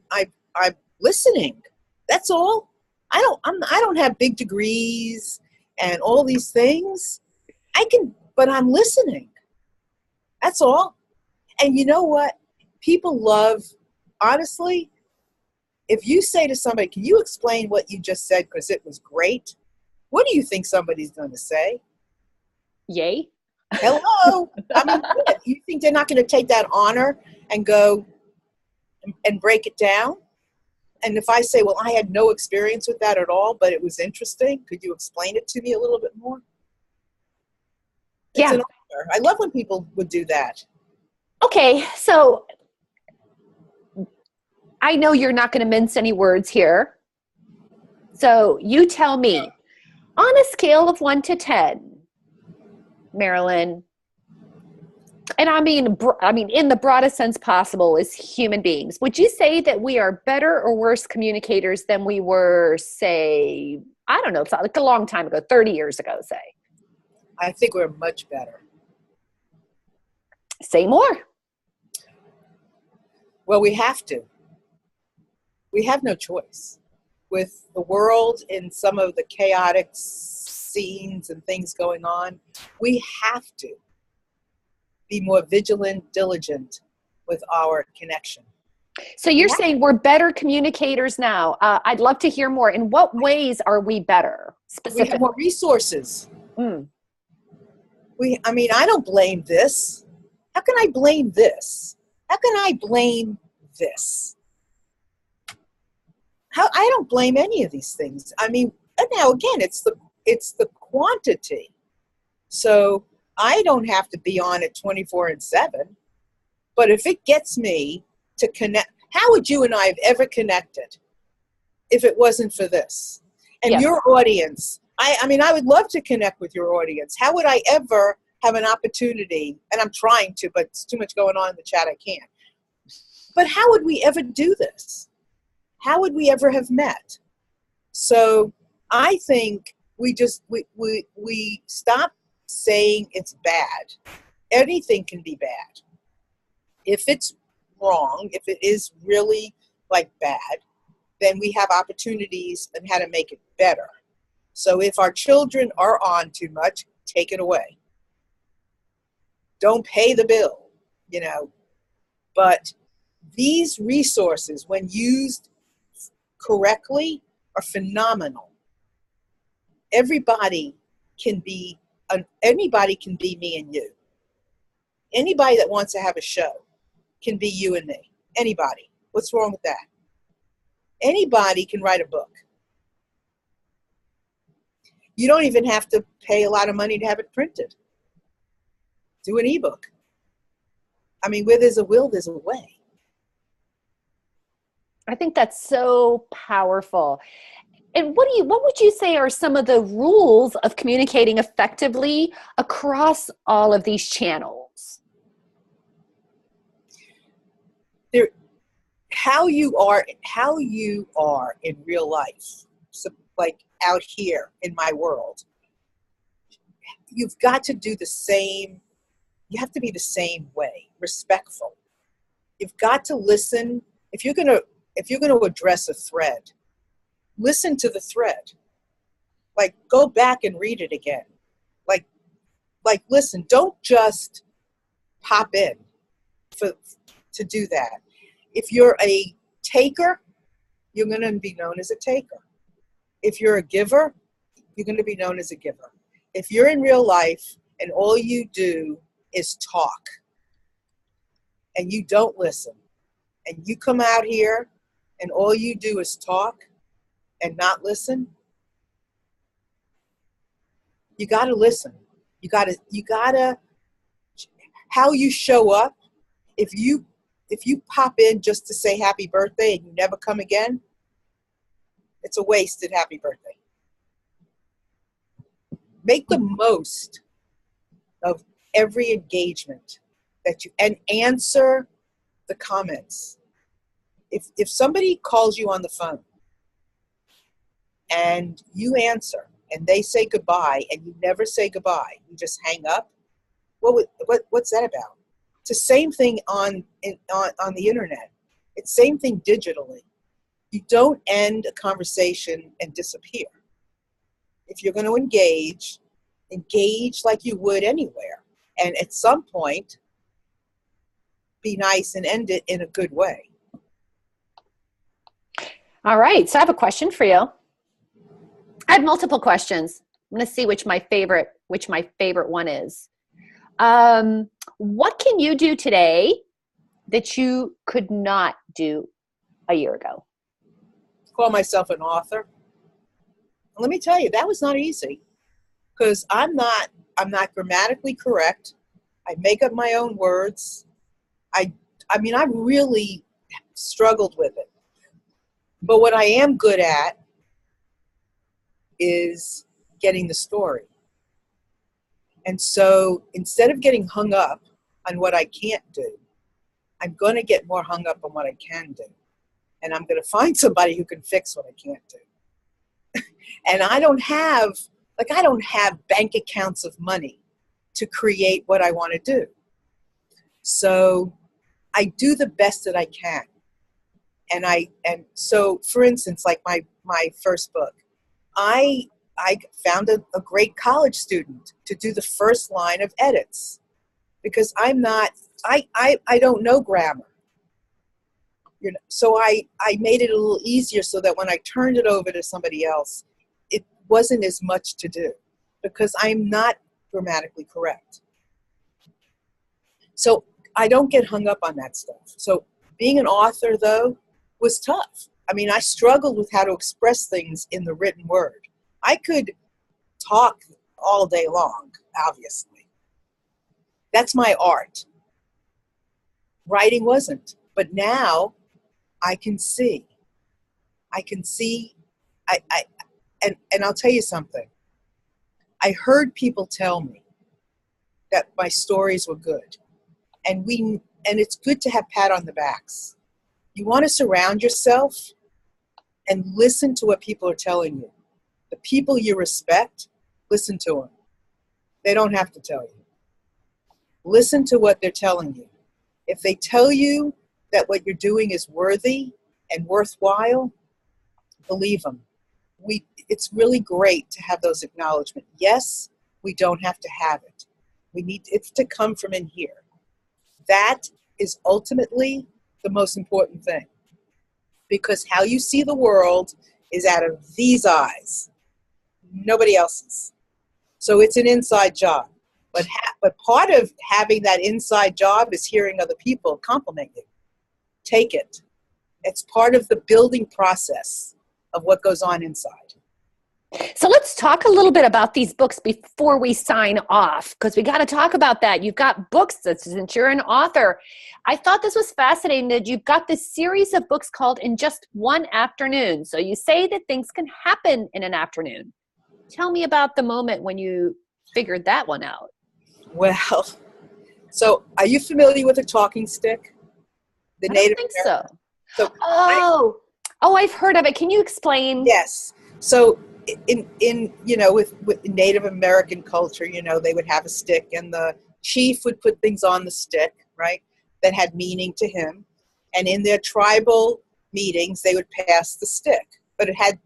Speaker 2: listening. That's all. I don't have big degrees and all these things. But I'm listening. That's all. And you know what? People love, honestly, if you say to somebody, "Can you explain what you just said because it was great?" What do you think somebody's going to say?
Speaker 1: Yay.
Speaker 2: Hello. I mean, you think they're not going to take that honor and go and break it down? And if I say, well, I had no experience with that at all, but it was interesting, could you explain it to me a little bit more? It's
Speaker 1: Yeah.
Speaker 2: an honor. I love when people would do that.
Speaker 1: Okay. So I know you're not going to mince any words here. So you tell me, on a scale of 1 to 10, Marilyn, and I mean, in the broadest sense possible, as human beings, would you say that we are better or worse communicators than we were, say, I don't know, it's like a long time ago, 30 years ago, say?
Speaker 2: I think we're much better.
Speaker 1: Say more.
Speaker 2: Well, we have to. We have no choice. With the world in some of the chaotic scenes and things going on, we have to be more vigilant, diligent with our connection.
Speaker 1: So
Speaker 2: We
Speaker 1: you're
Speaker 2: have,
Speaker 1: saying we're better communicators now. I'd love to hear more. In what ways are we better
Speaker 2: we have more
Speaker 1: specifically?
Speaker 2: resources.
Speaker 1: Mm.
Speaker 2: I mean, I don't blame this. How can I blame this? How can I blame this? I don't blame any of these things. I mean, and now again, it's the quantity. So I don't have to be on it 24/7. But if it gets me to connect, how would you and I have ever connected if it wasn't for this? And
Speaker 1: Yes.
Speaker 2: your audience, I mean, I would love to connect with your audience. How would I ever have an opportunity? And I'm trying to, but it's too much going on in the chat. I can't. But how would we ever do this? How would we ever have met? So I think we stop saying it's bad. Anything can be bad. If it's wrong, if it is really like bad, then we have opportunities and how to make it better. So if our children are on too much, take it away. Don't pay the bill, you know. But these resources, when used correctly, are phenomenal. Everybody can be anybody can be me and you. Anybody that wants to have a show can be you and me. Anybody. What's wrong with that? Anybody can write a book. You don't even have to pay a lot of money to have it printed. Do an ebook. I mean, where there's a will, there's a way.
Speaker 1: I think that's so powerful. And what would you say are some of the rules of communicating effectively across all of these channels?
Speaker 2: There, how you are in real life, so like out here in my world, you've got to do the same. You have to be the same way, respectful. You've got to listen. If you're gonna address a thread, listen to the thread. Like go back and read it again. Like listen. Don't just pop in for to do that. If you're a taker, you're going to be known as a taker. If you're a giver, you're going to be known as a giver. If you're in real life and all you do is talk and you don't listen, and you come out here and all you do is talk and not listen, you got to listen. You got to, how you show up. If you pop in just to say happy birthday and you never come again, it's a wasted happy birthday. Make the most of every engagement that you, and answer the comments. If somebody calls you on the phone and you answer and they say goodbye and you never say goodbye, you just hang up, what's that about? It's the same thing on the internet. It's the same thing digitally. You don't end a conversation and disappear. If you're going to engage like you would anywhere. And at some point, be nice and end it in a good way.
Speaker 1: All right. So I have a question for you. I have multiple questions. I'm going to see which my favorite one is. What can you do today that you could not do a year ago?
Speaker 2: Call myself an author. Let me tell you, that was not easy, because I'm not grammatically correct. I make up my own words. I mean, I really struggled with it. But what I am good at is getting the story. And so instead of getting hung up on what I can't do, I'm going to get more hung up on what I can do. And I'm going to find somebody who can fix what I can't do. And I don't have bank accounts of money to create what I want to do. So I do the best that I can. And so, for instance, like my first book, I found a great college student to do the first line of edits, because I don't know grammar. So I made it a little easier so that when I turned it over to somebody else, it wasn't as much to do, because I'm not grammatically correct. So I don't get hung up on that stuff. So being an author, though, was tough. I mean, I struggled with how to express things in the written word. I could talk all day long, obviously. That's my art. Writing wasn't. But now I can see. And I'll tell you something. I heard people tell me that my stories were good. And it's good to have pat on the backs. You want to surround yourself and listen to what people are telling you. The people you respect, listen to them. They don't have to tell you. Listen to what they're telling you. If they tell you that what you're doing is worthy and worthwhile, believe them. It's really great to have those acknowledgments. Yes, we don't have to have it. We need it to come from in here. That is ultimately the most important thing, because how you see the world is out of these eyes, nobody else's. So it's an inside job. But part of having that inside job is hearing other people compliment you. Take it. It's part of the building process of what goes on inside.
Speaker 1: So let's talk a little bit about these books before we sign off, because we got to talk about that. You've got books, since you're an author. I thought this was fascinating that you've got this series of books called In Just One Afternoon. So you say that things can happen in an afternoon. Tell me about the moment when you figured that one out.
Speaker 2: Well, so are you familiar with a talking stick?
Speaker 1: I don't think so. I've heard of it. Can you explain?
Speaker 2: Yes. So in with Native American culture, they would have a stick, and the chief would put things on the stick, right, that had meaning to him. And in their tribal meetings, they would pass the stick, but it had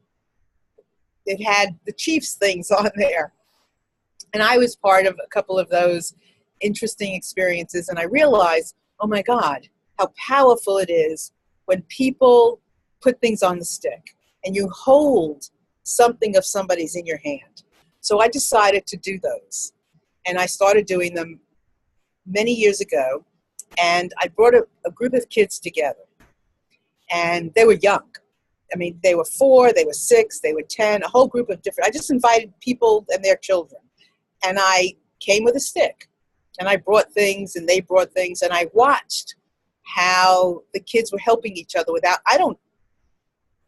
Speaker 2: the chief's things on there. And I was part of a couple of those interesting experiences, and I realized, oh my God, how powerful it is when people put things on the stick, and you hold something of somebody's in your hand. So I decided to do those. And I started doing them many years ago. And I brought a group of kids together. And they were young. I mean, they were 4, they were 6, they were 10, a whole group of different. I just invited people and their children. And I came with a stick. And I brought things and they brought things. And I watched how the kids were helping each other without,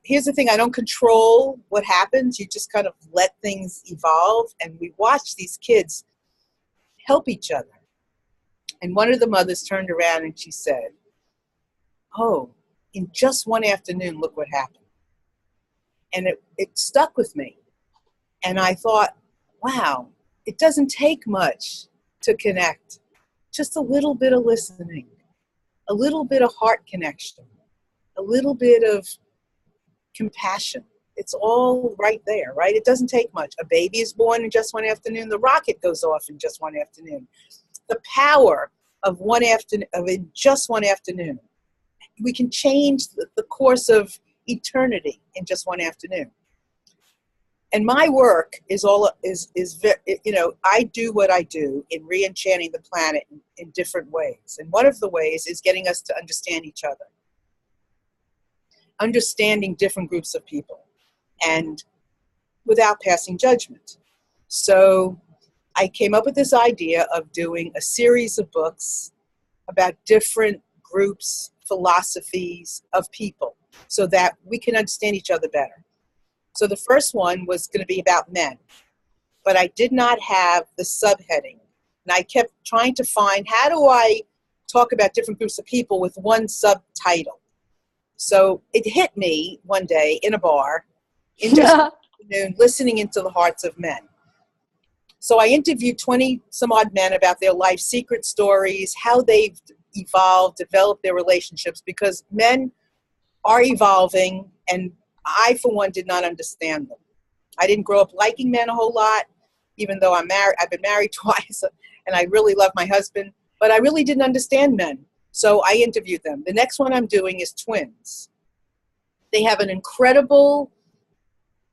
Speaker 2: here's the thing, I don't control what happens. You just kind of let things evolve. And we watched these kids help each other. And one of the mothers turned around and she said, oh, in just one afternoon, look what happened. And it stuck with me. And I thought, wow, it doesn't take much to connect. Just a little bit of listening, a little bit of heart connection, a little bit of compassion. It's all right there, right? It doesn't take much. A baby is born in just one afternoon. The rocket goes off in just one afternoon. The power of in just one afternoon. We can change the course of eternity in just one afternoon. And my work is I do what I do in re-enchanting the planet in different ways. And one of the ways is getting us to understand each other, understanding different groups of people, and without passing judgment. So I came up with this idea of doing a series of books about different groups, philosophies of people, so that we can understand each other better. So the first one was going to be about men, but I did not have the subheading. And I kept trying to find, how do I talk about different groups of people with one subtitle? So it hit me one day in a bar, in just afternoon, listening into the hearts of men. So I interviewed 20 some odd men about their life secret stories, how they've evolved, developed their relationships, because men are evolving, and I, for one, did not understand them. I didn't grow up liking men a whole lot, even though I'm married. I've been married twice, and I really love my husband, but I really didn't understand men. So I interviewed them. The next one I'm doing is twins. They have an incredible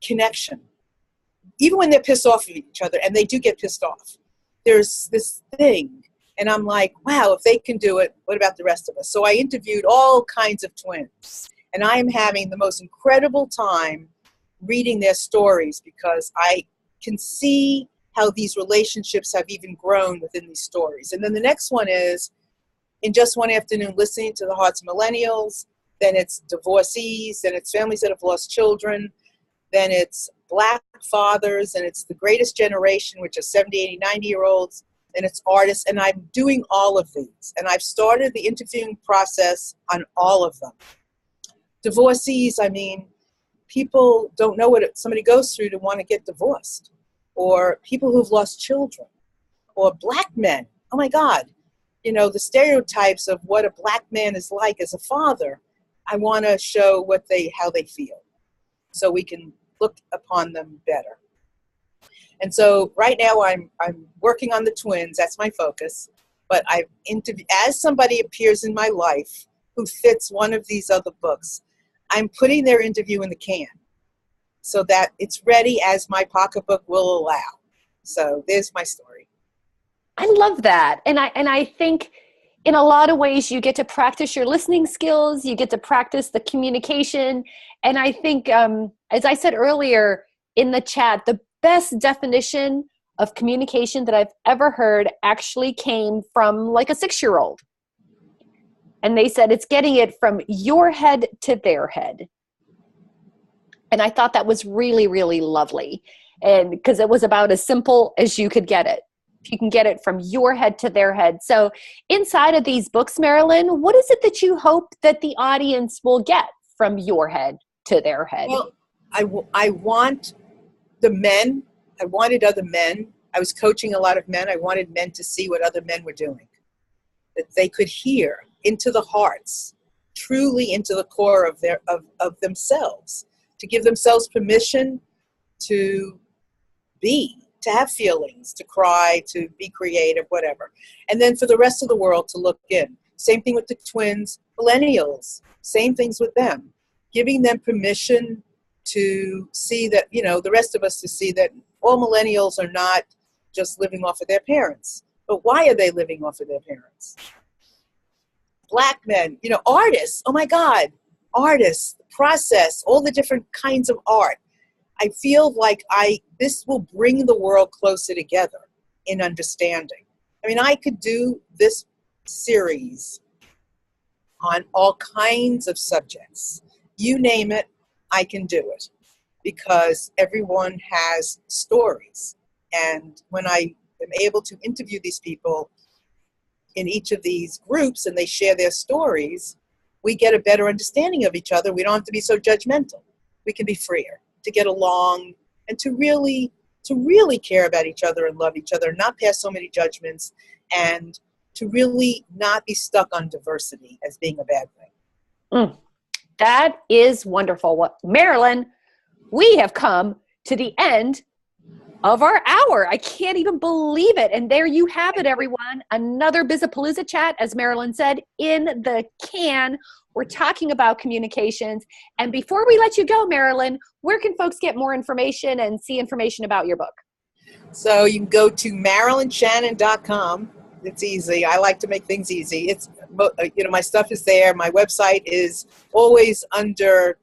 Speaker 2: connection, even when they're pissed off at each other, and they do get pissed off. There's this thing, and I'm like, wow, if they can do it, what about the rest of us? So I interviewed all kinds of twins, and I am having the most incredible time reading their stories, because I can see how these relationships have even grown within these stories. And then the next one is, in just one afternoon, listening to the hearts of millennials. Then it's divorcees, then it's families that have lost children, then it's Black fathers, and it's the greatest generation, which is 70, 80, 90-year-olds, and it's artists. And I'm doing all of these. And I've started the interviewing process on all of them. Divorcees, I mean, people don't know what somebody goes through to want to get divorced, or people who've lost children, or Black men. Oh my God, the stereotypes of what a Black man is like as a father. I want to show how they feel, so we can look upon them better. And so right now I'm working on the twins. That's my focus. But as somebody appears in my life who fits one of these other books, I'm putting their interview in the can so that it's ready as my pocketbook will allow. So there's my story.
Speaker 1: I love that. And I think in a lot of ways you get to practice your listening skills, you get to practice the communication. And I think, as I said earlier in the chat, the best definition of communication that I've ever heard actually came from like a 6-year-old. And they said it's getting it from your head to their head. And I thought that was really, really lovely. And because it was about as simple as you could get it. You can get it from your head to their head. So inside of these books, Marilyn, what is it that you hope that the audience will get from your head to their head?
Speaker 2: Well, I want the men. I wanted other men. I was coaching a lot of men. I wanted men to see what other men were doing, that they could hear into the hearts, truly into the core of themselves, to give themselves permission to be, to have feelings, to cry, to be creative, whatever. And then for the rest of the world to look in. Same thing with the twins, millennials, same things with them. giving them permission to see that, the rest of us to see that all millennials are not just living off of their parents. But why are they living off of their parents? Black men, artists, oh my God, artists, process, all the different kinds of art. I feel like this will bring the world closer together in understanding. I mean, I could do this series on all kinds of subjects. You name it, I can do it, because everyone has stories. And when I am able to interview these people in each of these groups and they share their stories, we get a better understanding of each other. We don't have to be so judgmental. We can be freer to get along and to really care about each other and love each other, not pass so many judgments, and to really not be stuck on diversity as being a bad thing.
Speaker 1: That is wonderful. Marilyn, we have come to the end of our hour. I can't even believe it. And there you have it, everyone. Another Bizapalooza chat, as Marilyn said, in the can. We're talking about communications. And before we let you go, Marilyn, where can folks get more information and see information about your book?
Speaker 2: So you can go to MarilynShannon.com. It's easy. I like to make things easy. It's, my stuff is there. My website is always under,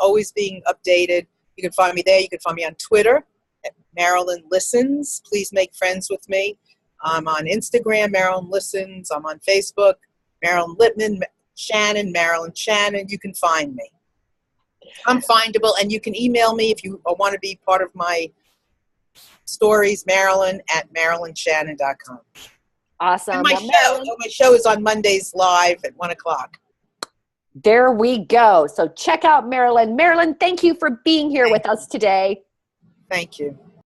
Speaker 2: always being updated. You can find me there. You can find me on Twitter at Marilyn Listens. Please make friends with me. I'm on Instagram, Marilyn Listens. I'm on Facebook, Marilyn Littman, Marilyn Shannon. You can find me. I'm findable, and you can email me if you want to be part of my stories, Marilyn at MarilynShannon.com.
Speaker 1: Awesome.
Speaker 2: And my show is on Mondays live at 1:00.
Speaker 1: There we go. So check out Marilyn. Marilyn, thank you for being here with us today.
Speaker 2: Thank you.